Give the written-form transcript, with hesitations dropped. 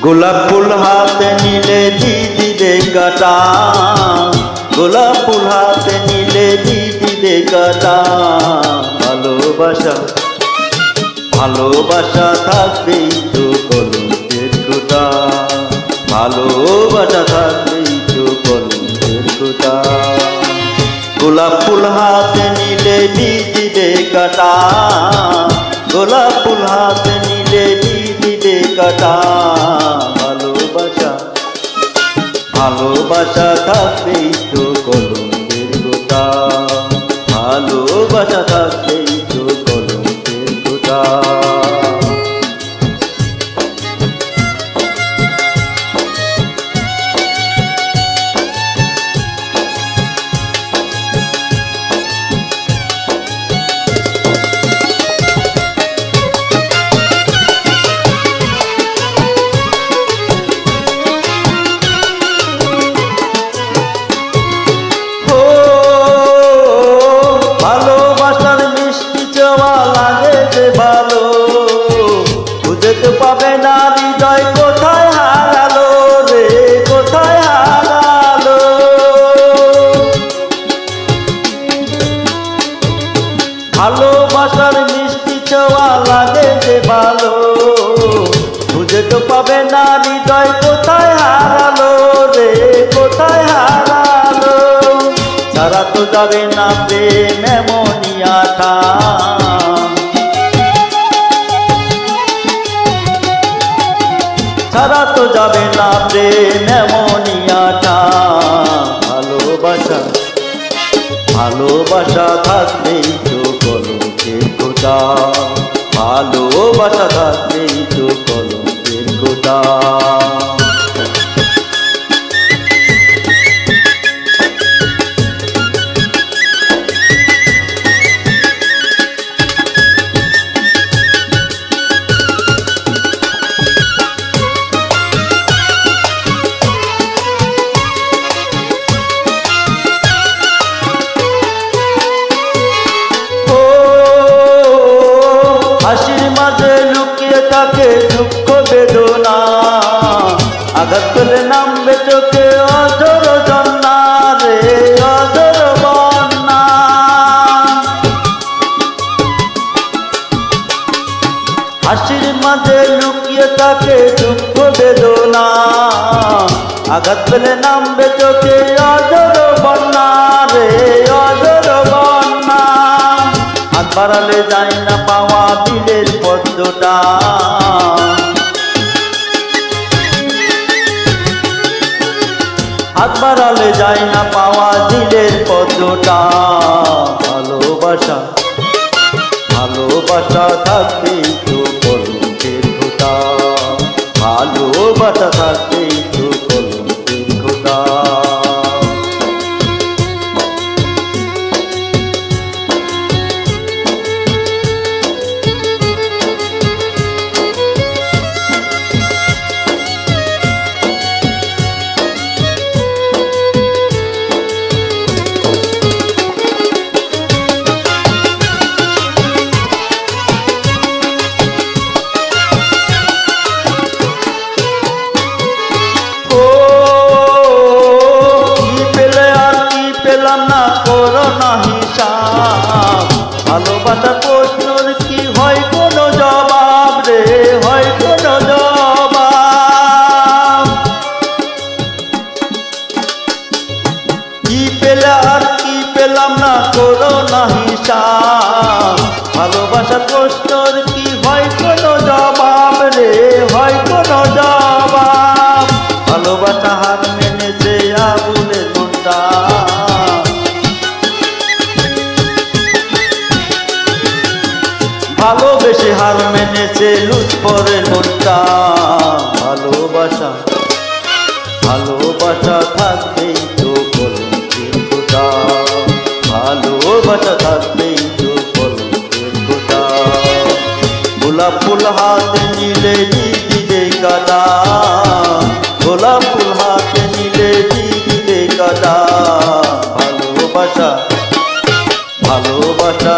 গোলাপ ফুল হাতে নিলে দিদিরে কাটা, গোলাপ ফুল হাতে নিলে দিদিরে কাটা। ভালোবাসা ভালোবাসা থাকবেই তো কলঙ্কের খোঁটা, ভালোবাসা থাকবেই তো কলঙ্কের খোঁটা। গোলাপ ফুল হাতে নিলে দিদিরে কাটা, গোলাপ ফুল হাতে নিলে দিদিরে কাটা। ভালোবাসা ভালোবাসা থাকবেই তো কলঙ্কের খোঁটা, ভালোবাসা থাকবেই তো কলঙ্কের খোঁটা। খুঁজে পাবে না হৃদয় কোথায় হারালো রে, কোথায় হারালো। ভালোবাসার মিষ্টি ছোঁয়া লাগে যে ভালো, খুঁজে তো পাবে না হৃদয় কোথায় হারালো রে, কোথায় হারালো। ছাড়া তো যাবে না প্রেম এমনই আঠা, ছাড়া তো যাবে না প্রেম এমনই আঠা। ভালোবাসা ভালোবাসা থাকবেই তো কলঙ্কের খোঁটা, ভালোবাসা থাকবেই তো কলঙ্কের খোঁটা। হাসির মাঝে লুকিয়ে থাকে দুঃখ বেদনা, আঘাত পেলে নামবে চোখে অঝোর জন্না রে, অঝোর বন্যা। হাসির মাঝে লুকিয়ে থাকে দুঃখ বেদনা, আঘাত পেলে নামবে চোখে অঝোর বন্যা রে, অঝোর বন্যা। হাত বাড়ালে যায় না পাওয়া দিলের পদ্মটা, হাত বাড়ালে যায় না পাওয়া দিলের পদ্মটা। ভালোবাসা ভালোবাসা থাকবেই তো কলঙ্কের খোঁটা, ভালোবাসা থাকবেই তো কলঙ্কের খোঁটা। ভালোবাসা প্রশ্নর কি হয় কোনো জবাব রে, হয় কোনো জবাব। কি পেলে আর কি পেলাম না করো না হিসাব। ভালোবাসা প্রশ্নর কি হয় কোনো জবাব রে, হয় কোনো জবাব। ভালোবাসা হার মেনেছে আগুনের মনটা, ভালোবেসে হার মেনেছে লুট পরে মনটা। ভালোবাসা ভালোবাসা থাকবেই তো কলঙ্কের খোঁটা, ভালোবাসা থাকবেই তো কলঙ্কের খোঁটা। গোলাপ ফুল হাতে নিলে দিদিরে কাটা, গোলাপ ফুল হাতে নিলে দিদিরে কাটা। ভালোবাসা ভালোবাসা